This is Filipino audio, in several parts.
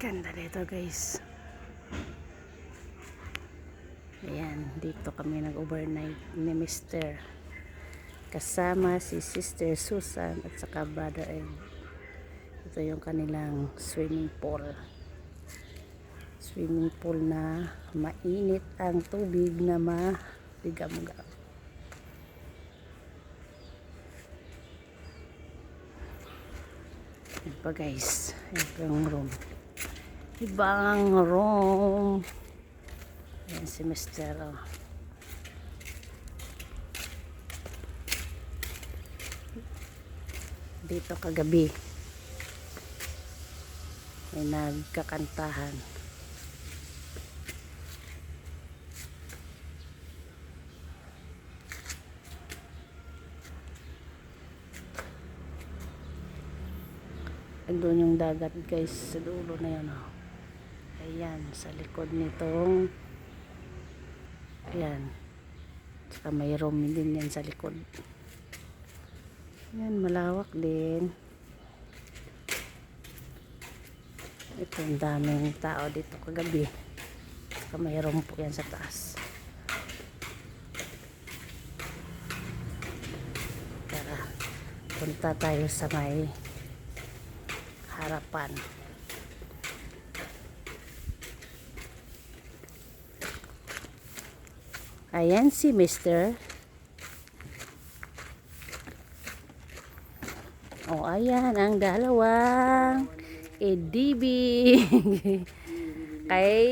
Ganda dito guys. Ayan, dito kami nag-overnight ni Mr. Kasama si Sister Susan at saka Brother Ed. Ito yung kanilang swimming pool. Swimming pool na mainit ang tubig na maligam-gam. Yan pa guys, ito yung room. Ibang room. Ayan si Mr. Dito kagabi may nagkakantahan. Doon yung dagat guys sa dulo na yun. Ayan sa likod nitong ayan, saka may room din yan sa likod. Ayan, malawak din. Ito ang daming tao dito kagabi. Saka may room po yan sa taas. Tara, punta tayo sa may harapan. Ayan si Mr. Oh, ayan ang dalawang EDB. Kay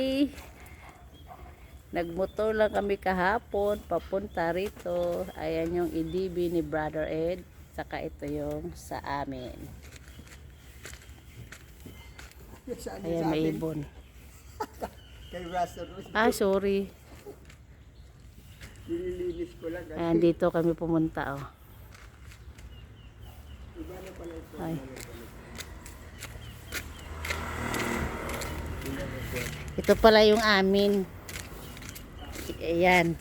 nagmotor lang kami kahapon papunta rito. Ayan yung EDB ni Brother Ed. Saka ito yung sa amin. Ayan, may ibon. Ah, sorry. Nililinis ko lang. Ayan, dito kami pumunta, oh. Ay. Ito pala yung amin. Ayan.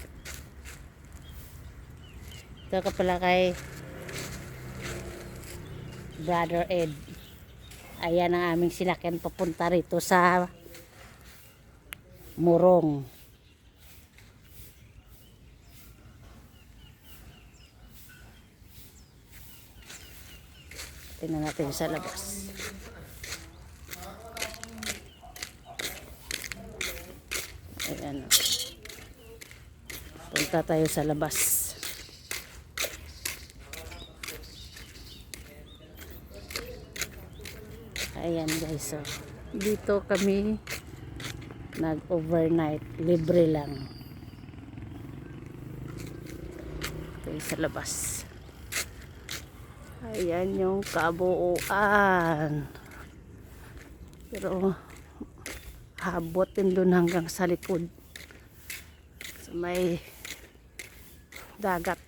Ito ka pala kay Brother Ed. Ayan ang aming sinakyan papunta rito sa Morong. Tingnan natin sa labas. Ayan. Punta tayo sa labas. Ayan guys, so dito kami nag-overnight, libre lang. Tayo sa labas. Ayan yung kabuuan. Pero habot din doon hanggang sa likod. So may dagat.